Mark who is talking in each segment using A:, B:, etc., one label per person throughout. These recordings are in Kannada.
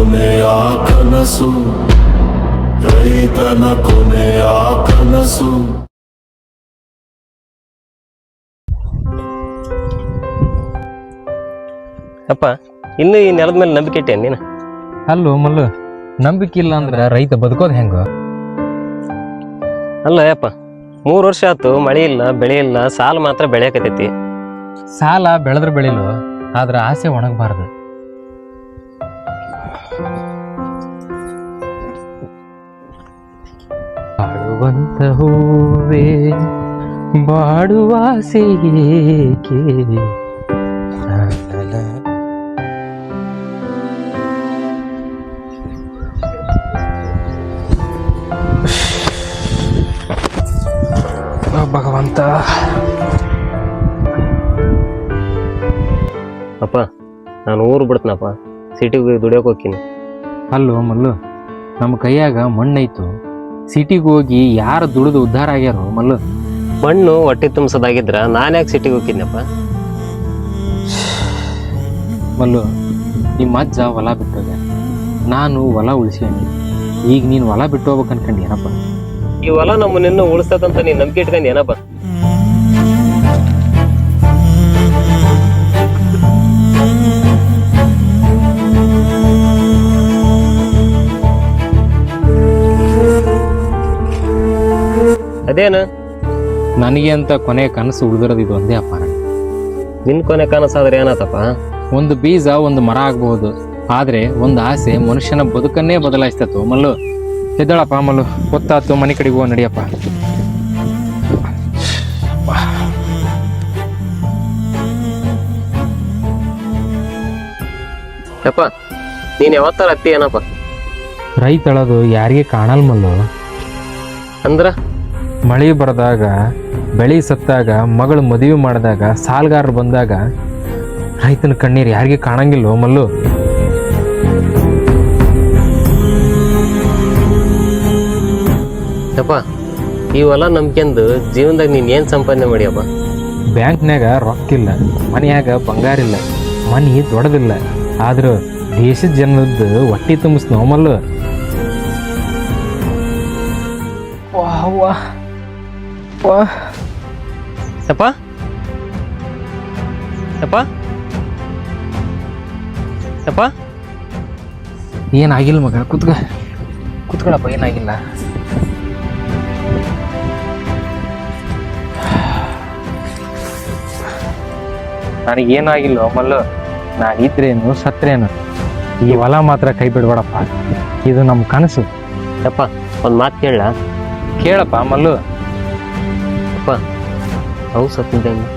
A: ಕೊನೆಯ ಕನಸು, ರೈತನ ಕೊನೆಯ ಕನಸು.
B: ಅಪ್ಪ ಇನ್ನು ಈ ನೆಲದ ಮೇಲೆ ನಂಬಿಕೆ ಇಟ್ಟೆ ನೀನು?
C: ಅಲ್ಲೋ ಮಲ್ಲು, ನಂಬಿಕೆ ಇಲ್ಲ ಅಂದ್ರೆ ರೈತ ಬದುಕೋದು ಹೆಂಗ?
B: ಅಲ್ಲ ಯಪ್ಪ, 3 ವರ್ಷ ಆಯ್ತು ಮಳೆ ಇಲ್ಲ ಬೆಳೆ ಇಲ್ಲ, ಸಾಲ ಮಾತ್ರ ಬೆಳೆಯಕತೈತಿ.
C: ಸಾಲ ಬೆಳೆದ್ರೆ ಬೆಳಿಲು, ಆದ್ರೆ ಆಸೆ ಒಣಗಬಾರ್ದು. ಬಾಳುವಂತ ಹೂವೇ ಬಾಡುವ ಆಸೆಯೇಕೆ? ಭಗವಂತ.
B: ಅಪ್ಪ ನಾನು ಊರು ಬಿಡ್ತೀನಪ್ಪ, ಸಿಟಿಗೆ ದುಡಿಯೋಕೆ ಹೋಗ್ತೀನಿ.
C: ಅಲ್ಲೋ ಮಲ್ಲು, ನಮ್ಮ ಕೈಯಾಗ ಮಣ್ಣೈತು, ಸಿಟಿಗೆ ಹೋಗಿ ಯಾರು ದುಡಿದು ಉದ್ಧಾರ ಆಗ್ಯಾರೋ ಮಲ್ಲು?
B: ಮಣ್ಣು ಹೊಟ್ಟೆ ತುಂಬಿಸೋದಾಗಿದ್ರ ನಾನು ಯಾಕೆ ಸಿಟಿಗೆ ಹೋಗ್ತೀನಪ್ಪ?
C: ಮಲ್ಲು, ನಿಮ್ಮ ಅಜ್ಜ ಹೊಲ ಬಿಟ್ಟೋಗ, ನಾನು ಹೊಲ ಉಳಿಸ್ಯಾನಿ. ಈಗ ನೀನು ಹೊಲ ಬಿಟ್ಟು ಹೋಗ್ಬೇಕು ಅನ್ಕಂಡು ಏನಪ್ಪ?
B: ಈ ಹೊಲ ನಮ್ಮನ್ನೆನ್ನು ಉಳಿಸ್ತದಂತ ನೀನು ನಂಬಿಕೆ ಇಟ್ಕೊಂಡು ಏನಪ್ಪ? ಅದೇನು
C: ನನಗೆ ಅಂತ ಕೊನೆ ಕನಸು ಉಳಿದಿರೋದು ಇದು ಒಂದೇ ಅಪ್ಪ.
B: ನಿನ್ ಕೊನೆ ಕನಸಾದ್ರೆ ಏನಾತಪ್ಪ?
C: ಒಂದು ಬೀಜ ಒಂದು ಮರ ಆಗ್ಬಹುದು, ಆದ್ರೆ ಒಂದು ಆಸೆ ಮನುಷ್ಯನ ಬದುಕನ್ನೇ ಬದಲಾಯಿಸ್ತತ್ತು ಮಲ್ಲು. ಎದ್ದಳಪ್ಪ ಮಲ್ಲು, ಗೊತ್ತಾತು, ಮನೆ ಕಡೆಗೆ ಹೋಗಿ ನಡಿಯಪ್ಪ.
B: ಯಪ್ಪ ನೀನ್ ಯಾವತ್ತಾರ ಅತ್ತಿ ಏನಪ್ಪ?
C: ರೈತ ಅಳೋದು ಯಾರಿಗೆ ಕಾಣಲ್ ಮಲ್ಲು.
B: ಅಂದ್ರ
C: ಮಳೆ ಬರದಾಗ, ಬೆಳೆ ಸತ್ತಾಗ, ಮಗಳು ಮದುವೆ ಮಾಡಿದಾಗ, ಸಾಲಗಾರರು ಬಂದಾಗ ರೈತನ ಕಣ್ಣೀರು ಯಾರಿಗೆ ಕಾಣಂಗಿಲ್ಲೋ ಮಲ್ಲು.
B: ಯಪ್ಪ ಈ ಹೊಲ ನಂಬ್ಕೆಂದು ಜೀವನದಾಗ ನೀನ್ ಏನ್ ಸಂಪಾದನೆ ಮಾಡಿಯಪ್ಪ?
C: ಬ್ಯಾಂಕ್ನಾಗ ರೊಕ್ಕಿಲ್ಲ, ಮನೆಯಾಗ ಬಂಗಾರಿಲ್ಲ, ಮನೆ ದೊಡ್ಡದಿಲ್ಲ, ಆದ್ರೂ ದೇಶದ ಜನರದ್ದು ಹೊಟ್ಟಿ ತುಂಬಿಸ್ನೋ ಮಲ್ಲು.
B: ಯಪ್ಪ ಯಪ್ಪ ಯಪ್ಪ
C: ಏನಾಗಿಲ್ಲ ಮಗ, ಕುತ್ಕೊಳಪ್ಪ, ಏನಾಗಿಲ್ಲ. ನನಗೇನಾಗಿಲ್ಲ ಮಲ್ಲು, ನಾನಿದ್ರೇನು ಸತ್ರೇನು, ಈ ಹೊಲ ಮಾತ್ರ ಕೈ ಬಿಡ್ಬೇಡಪ್ಪ, ಇದು ನಮ್ಮ ಕನಸು.
B: ಯಪ್ಪ ಒಂದ್ ಮಾತು ಕೇಳ?
C: ಕೇಳಪ್ಪ ಮಲ್ಲು.
B: ಯಪ್ಪ ಅವು ಸತ್ತಿದ್ದಂಗೆ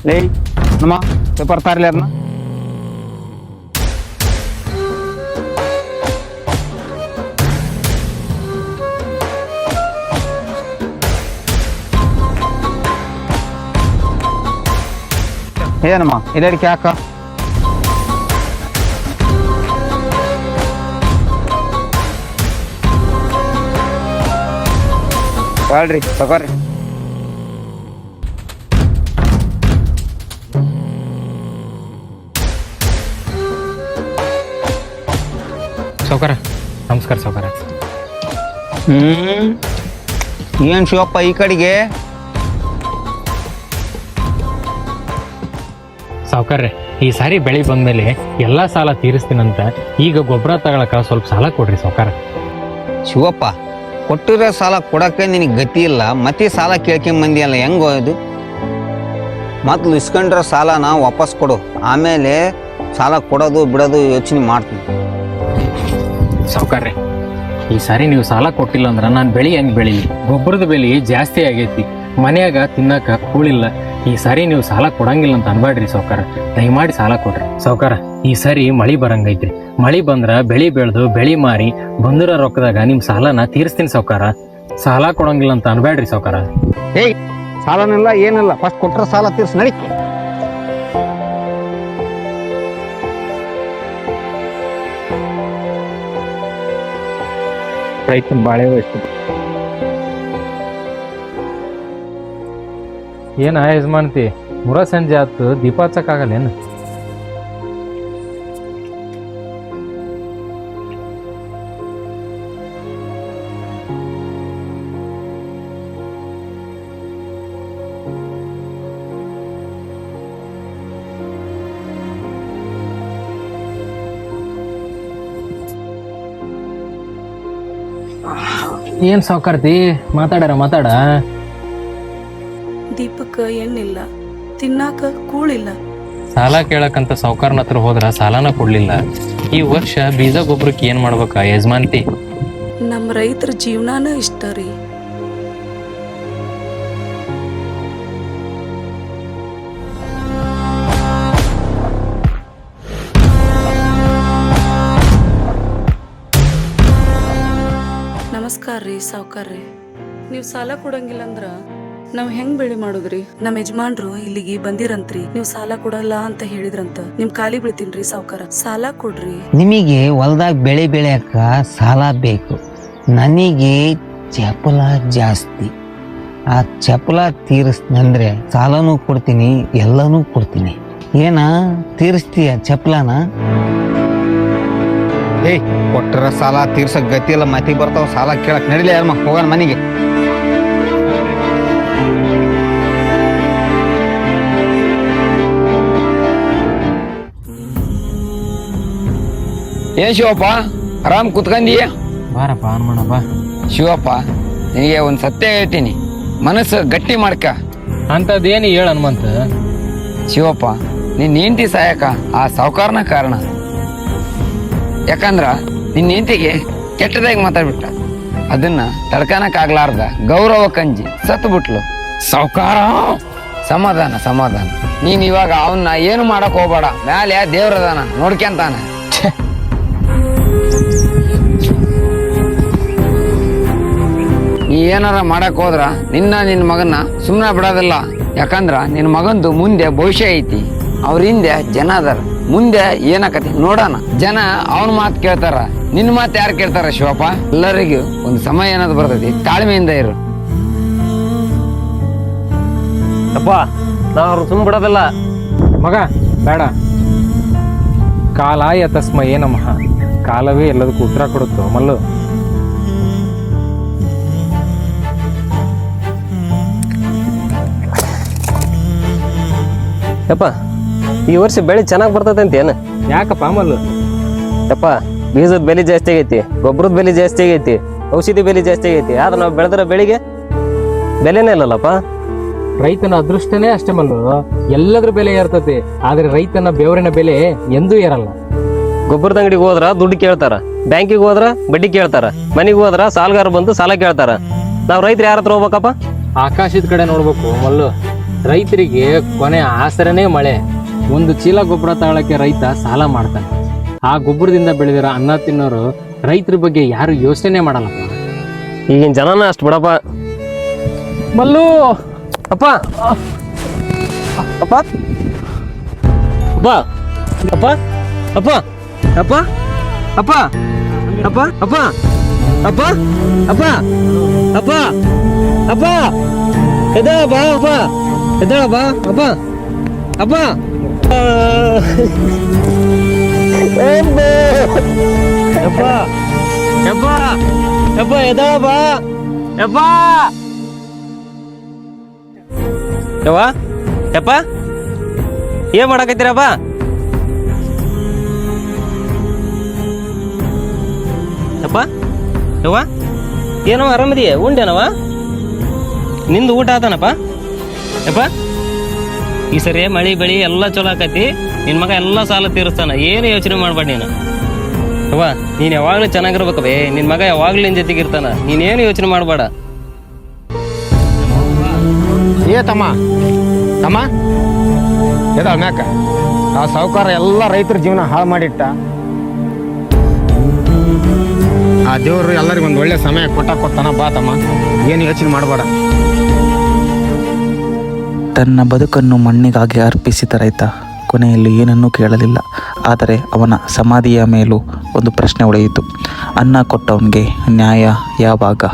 D: ಲೇ ನಮ್ಮ ಪೇಪರ್ ತಾರ್ಲಿ ಅದನ್ನ. ಏನಮ್ಮ ಇದಕ್ಕೆ ಯಾಕ? ಹೇಳ್ರಿ ತಗೋರಿ.
C: ಸೌಕರ ನಮಸ್ಕಾರ. ಸೌಕರ
D: ಏನ್ ಶಿವಪ್ಪ ಈ ಕಡೆಗೆ?
C: ಸಾವುಕಾರ್ರೆ, ಈ ಸಾರಿ ಬೆಳೆ ಬಂದ್ಮೇಲೆ ಎಲ್ಲಾ ಸಾಲ ತೀರಿಸ್ತೀನಂತ ಈಗ ಗೊಬ್ಬರ ತಗೊಳಕ ಸ್ವಲ್ಪ ಸಾಲ ಕೊಡ್ರಿ ಸಾವುಕಾರ.
D: ಶಿವಪ್ಪ, ಕೊಟ್ಟಿರೋ ಸಾಲ ಕೊಡಕ್ಕೆ ನಿನಗೆ ಗತಿ ಇಲ್ಲ, ಮತ್ತೆ ಸಾಲ ಕೇಳ್ಕೊಂಬಂದಿಯಲ್ಲ, ಹೆಂಗೋ ಇದು? ಮೊದ್ಲು ಇಸ್ಕೊಂಡಿರೋ ಸಾಲನ ವಾಪಸ್ ಕೊಡು, ಆಮೇಲೆ ಸಾಲ ಕೊಡೋದು ಬಿಡೋದು ಯೋಚನೆ ಮಾಡ್ತೀನಿ.
C: ಸಾವುಕಾರ್ರೆ, ಈ ಸಾರಿ ನೀವು ಸಾಲ ಕೊಟ್ಟಿಲ್ಲ ಅಂದ್ರ ನಾನು ಬೆಳೆ ಹೆಂಗ್ ಬೆಳಿ? ಗೊಬ್ಬರದ ಬೆಲೆ ಜಾಸ್ತಿ ಆಗೈತಿ, ಮನ್ಯಾಗ ತಿನ್ನಕ ಕೂಳಿಲ್ಲ, ಈ ಸಾರಿ ನೀವು ಸಾಲ ಕೊಡಂಗಿಲ್ಲ ಅಂತ ಅನ್ಬೇಡ್ರಿ ಸಾವ್ಕಾರ, ದಯಮಾಡಿ ಸಾಲ ಕೊಡ್ರಿ ಸಾವ್ಕಾರ. ಈ ಸಾರಿ ಮಳಿ ಬರಂಗೈತ್ರಿ, ಮಳಿ ಬಂದ್ರ ಬೆಳಿ ಬೆಳೆದು ಬೆಳಿ ಮಾರಿ ಬಂದಿರೋ ರೊಕ್ಕದಾಗ ನಿಮ್ ಸಾಲನ ತೀರಿಸ್ತೀನಿ ಸಾವ್ಕಾರ. ಸಾಲ ಕೊಡಂಗಿಲ್ಲ ಅಂತ ಅನ್ಬೇಡ್ರಿ ಸಾವ್ಕಾರ.
D: ಏಯ್ ಸಾಲನಿಲ್ಲ ಏನಿಲ್ಲ, ಫಸ್ಟ್ ಕೊಟ್ರ ಸಾಲ ತೀರ್ಸ್ ನಡಿ.
C: ರೈತನ ಬಾಳೆ ಎಷ್ಟು ಏನ ಯಜಮಾನ್ತಿ, ಮುರ ಸಂಜೆ ಆತು, ದೀಪ ಹಚ್ಚಕ್ಕಾಗಲ್ಲೇನು? ಏನ್ ಸಾವ್ಕಾರ್ತಿ, ಮಾತಾಡ.
E: ದೀಪಕ್ಕ ಎಣ್ಣಿಲ್ಲ, ತಿನ್ನಾಕ ಕೂಳಿಲ್ಲ.
C: ಸಾಲ ಕೇಳಕ್ಕಂತ ಸಾವ್ಕಾರನ ಹತ್ರ ಹೋದ್ರ ಸಾಲನ ಕೊಡ್ಲಿಲ್ಲ. ಈ ವರ್ಷ ಬೀಜ ಗೊಬ್ಬರಕ್ಕೆ ಏನ್ ಮಾಡ್ಬೇಕ ಯಜಮಾನ್ತಿ?
E: ನಮ್ಮ ರೈತರ ಜೀವನಾನ ಇಷ್ಟ ರೀ. ನಮಸ್ಕಾರ ರೀ ಸಾವ್ಕಾರ್ರಿ. ನೀವು ಸಾಲ ಕೊಡಂಗಿಲ್ಲ ಅಂದ್ರ ನಾವ್ ಹೆಂಗ್ ಬೆಳೆ ಮಾಡುದ್ರಿ? ನಮ್ಮ ಯಜಮಾನ್ರು ಇಲ್ಲಿಗೆ ಬಂದಿರಂತ್ರಿ, ನೀವು ಸಾಲ ಕೊಡಲ್ಲ ಅಂತ ಹೇಳಿದ್ರಂತ. ನಿಮ್ ಕಾಲಿ ಬೀಳ್ತೀನ್ರಿ ಸಾವ್ಕಾರ, ಸಾಲ ಕೊಡ್ರಿ.
D: ನಿಮಗೆ ಹೊಲ್ದಾಗ ಬೆಳೆ ಬೆಳೆಯಕ ಸಾಲ ಬೇಕು, ನನಗೆ ಚಪಲ ಜಾಸ್ತಿ. ಆ ಚಪಲ ತೀರಿಸ್ನಂದ್ರೆ ಸಾಲನೂ ಕೊಡ್ತೀನಿ, ಎಲ್ಲನೂ ಕೊಡ್ತೀನಿ. ಏನ ತೀರಿಸ್ತೀಯ ಚಪಲನ? ಏಯ್ ಕೊಟ್ಟರ ಸಾಲ ತೀರ್ಸಕ್ ಗತಿ ಇಲ್ಲ, ಮತಿ ಬರ್ತಾವ. ಸಾಲ ಕೇಳಕ್ ನಡಿಲಿ ಯಾರ ಹೋಗೋಣ ಮನೆಗೆ.
F: ಏನ್ ಶಿವಪ್ಪ, ಆರಾಮ್ ಕುತ್ಕಂದಿಯ?
C: ಬಾರಪ್ಪ ಅನ್ಮಣ ಬಾ.
F: ಶಿವಪ್ಪ, ನಿನಗೆ ಒಂದ್ ಸತ್ಯ ಹೇಳ್ತೀನಿ, ಮನಸ್ಸು ಗಟ್ಟಿ ಮಾಡ್ಕ.
C: ಅಂತದೇನು ಹೇಳ ಹನುಮಂತ.
F: ಶಿವಪ್ಪ, ನಿನ್ನ ಹೆಂಡತಿ ಸಾಯಕ ಆ ಸಾವ್ಕಾರನ ಕಾರಣ. ಯಾಕಂದ್ರ ನಿನ್ನ ಹೆಂಡತಿಗೆ ಕೆಟ್ಟದಾಗಿ ಮಾತಾಡ್ಬಿಟ್ಟ, ಅದನ್ನ ತಡ್ಕನಕ್ ಆಗ್ಲಾರ್ದ ಗೌರವ ಕಂಜಿ ಸತ್ತು ಬಿಟ್ಲು. ಸಾವ್ಕಾರ, ಸಮಾಧಾನ. ನೀನ್ ಇವಾಗ ಅವನ್ನ ಏನು ಮಾಡಕ್ ಹೋಗ್ಬೇಡ, ಮ್ಯಾಲೆ ದೇವ್ರದಾನ ನೋಡ್ಕೊಂತಾನ. ನೀ ಏನಾರ ಮಾಡಕ್ ಹೋದ್ರ ನಿನ್ನ ಮಗನ್ನ ಸುಮ್ಮನೆ ಬಿಡೋದಿಲ್ಲ. ಯಾಕಂದ್ರ ನಿನ್ನ ಮಗಂದು ಮುಂದೆ ಭವಿಷ್ಯ ಐತಿ, ಅವ್ರ ಹಿಂದೆ ಜನ ಅದಾರ, ಮುಂದೆ ಏನಾಕತಿ ನೋಡೋಣ. ಜನ ಅವನ ಮಾತು ಕೇಳ್ತಾರ, ನಿನ್ನ ಮಾತು ಯಾರು ಕೇಳ್ತಾರ ಶಿವಪ್ಪ? ಎಲ್ಲರಿಗೂ ಒಂದು ಸಮಯ ಏನಾದ್ರು ಬರ್ತೈತಿ, ತಾಳ್ಮೆಯಿಂದ ಇರು.
B: ಅಪ್ಪ ನಾವ್ ಅವ್ರು ಸುಮ್ ಬಿಡೋದಿಲ್ಲ.
C: ಮಗ ಬೇಡ. ಕಾಲಾಯ ತಸ್ಮಯೇ ನಮಃ, ಕಾಲವೇ ಎಲ್ಲದಕ್ಕೂ ಉತ್ತರ ಕೊಡುತ್ತೋ ಮಲ್ಲು.
B: ಯಪ್ಪ ಈ ವರ್ಷ ಬೆಳೆ ಚೆನ್ನಾಗಿ ಬರ್ತೈತೆ ಅಂತ ಏನು?
C: ಯಾಕಪ್ಪ ಮಲ್ಲು?
B: ಯಪ್ಪ ಬೀಜದ ಬೆಲೆ ಜಾಸ್ತಿ ಆಗೈತಿ, ಗೊಬ್ಬರದ ಬೆಲೆ ಜಾಸ್ತಿ ಆಗೈತಿ, ಔಷಧಿ ಬೆಲೆ ಜಾಸ್ತಿ ಆಗೈತಿ. ಆದ್ರೆ ನಾವು ಬೆಳೆದಿರೋ ಬೆಳೆಗೆ ಬೆಲೆನೇ ಇಲ್ಲಲ್ಲಪ್ಪ.
C: ರೈತನ ಅದೃಷ್ಟನೇ ಅಷ್ಟೇ ಮಲ್ಲು, ಎಲ್ಲದ್ರ ಬೆಲೆ ಇರ್ತತಿ. ಆದ್ರೆ ರೈತನ ಬೆವರಿನ ಬೆಲೆ ಎಂದೂ ಇರಲ್ಲ.
B: ಗೊಬ್ಬರದ ಅಂಗಡಿಗೆ ಹೋದ್ರ ದುಡ್ಡು ಕೇಳ್ತಾರ, ಬ್ಯಾಂಕಿಗೆ ಹೋದ್ರ ಬಡ್ಡಿ ಕೇಳ್ತಾರ, ಮನೆಗೆ ಹೋದ್ರ ಸಾಲಗಾರ ಬಂದು ಸಾಲ ಕೇಳ್ತಾರ. ನಾವು ರೈತರು ಯಾರ ಹತ್ರ ಹೋಗ್ಬೇಕಪ್ಪ?
C: ಆಕಾಶದ ಕಡೆ ನೋಡ್ಬೇಕು ಮಲ್ಲು. ರೈತರಿಗೆ ಕೊನೆ ಆಸರನೇ ಮಳೆ. ಒಂದು ಚೀಲ ಗೊಬ್ಬರ ತಗೊಳಕ್ಕೆ ರೈತ ಸಾಲ ಮಾಡ್ತಾನೆ. ಆ ಗೊಬ್ಬರದಿಂದ ಬೆಳೆದಿರೋ ಅನ್ನ ತಿನ್ನೋರು ರೈತರ ಬಗ್ಗೆ ಯಾರು ಯೋಚನೆ ಮಾಡಲ್ಲಪ್ಪ.
B: ಈಗಿನ ಜನನ ಅಷ್ಟು ಬಿಡಪ್ಪ.
C: ಮಲ್ಲು
B: ಅಪ್ಪ ಅಪ್ಪ ಅಪ್ಪ ಅಪ್ಪ ಅಪ್ಪ ಅಪ್ಪ ಅಪ್ಪ ಅಪ್ಪ ಅಪ್ಪ ಅಪ್ಪ ಅಪ್ಪ ಅಪ್ಪ ಅಪ್ಪ ಎದ್ದೇಳ ಬಾ ಅಪ್ಪ, ಎದ್ದೇಳ ಬಾ ಅಪ್ಪ ಅಪ್ಪ. ಯಪ್ಪ ಯಪ್ಪ ಯಪ್ಪ ಎದ್ದೇಳ ಬಾ ಯಪ್ಪ. ಯವ್ವ ಯಪ್ಪ ಏನ್ ಮಾಡಕತ್ತೀರಪ್ಪ? ಯಪ್ಪ ಯವ್ವ ಏನವ ಆರಾಮದಿಯ? ಉಂಡೇನವ? ನಿಂದು ಊಟ ಆತನಪ್ಪ? ಯಪ್ಪ ಈ ಸರಿ ಮಳಿ ಬೆಳಿ ಎಲ್ಲ ಚಲೋ ಆಕತಿ, ನಿನ್ ಮಗ ಎಲ್ಲ ಸಾಲ ತೀರಿಸ್ತಾನ, ಏನು ಯೋಚನೆ ಮಾಡ್ಬೇಡ ನೀನು. ಯವ್ವ ನೀನ್ ಯಾವಾಗ್ಲೂ ಚೆನ್ನಾಗಿರ್ಬೇಕು ಬೇ, ನಿನ್ ಮಗ ಯಾವಾಗ್ಲೂ ನಿನ್ ಜೊತೆಗೆ ಇರ್ತಾನ, ನೀನೇನು ಯೋಚನೆ ಮಾಡ್ಬೇಡ.
G: ಏ ತಮ್ಮ ತಮ್ಮ ಎದ ಮ್ಯಾಕ ಆ ಸಾಹುಕಾರ ಎಲ್ಲ ರೈತರ ಜೀವನ ಹಾಳು ಮಾಡಿಟ್ಟ. ಆ ದೇವರು ಎಲ್ಲರಿಗೂ ಒಂದು ಒಳ್ಳೆ ಸಮಯ ಕೊಟ್ಟಾನ ಬಾ ತಮ್ಮ, ಏನು ಯೋಚನೆ ಮಾಡಬೇಡ.
H: ತನ್ನ ಬದುಕನ್ನು ಮಣ್ಣಿಗಾಗಿ ಅರ್ಪಿಸಿದ ರೈತ ಕೊನೆಯಲ್ಲಿ ಏನನ್ನೂ ಕೇಳಲಿಲ್ಲ. ಆದರೆ ಅವನ ಸಮಾಧಿಯ ಮೇಲೂ ಒಂದು ಪ್ರಶ್ನೆ ಉಳಿಯಿತು. ಅನ್ನ ಕೊಟ್ಟವನಿಗೆ ನ್ಯಾಯ ಯಾವಾಗ?